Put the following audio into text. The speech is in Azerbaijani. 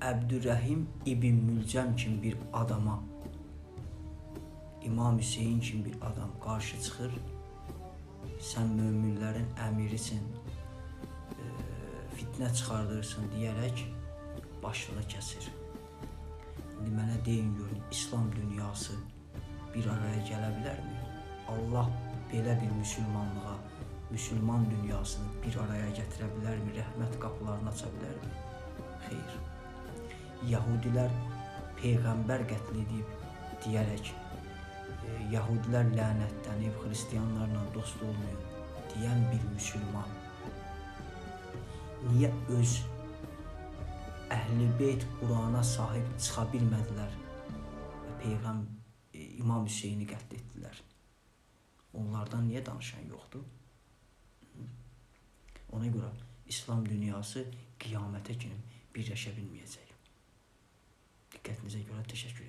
Əbdürrəhim İbn Mülcəm kimi bir adama, İmam Hüseyin kimi bir adam qarşı çıxır, sən möminlərin əmirisin, fitnə çıxardırsan deyərək başını kəsir. İndi mənə deyin görün, İslam dünyası bir araya gələ bilərmi? Allah belə bir müsəlmanlığa, müsəlman dünyasını bir araya gətirə bilərmi? Rəhmət qapılarını aça bilərmi? Xeyr. Yahudilər Peyğəmbər qətl edib deyərək, Yahudilər lənətlənib, xristiyanlarla dost olmayın deyən bir müsəlman niyə öz Əhl-i Beyt Qurana sahib çıxa bilmədilər və İmam Hüseyni qətl etdilər? Onlardan niyə danışan yoxdur? Ona görə İslam dünyası qiyamətə kimi birləşə bilməyəcək. Diqqətinizə görə təşəkkür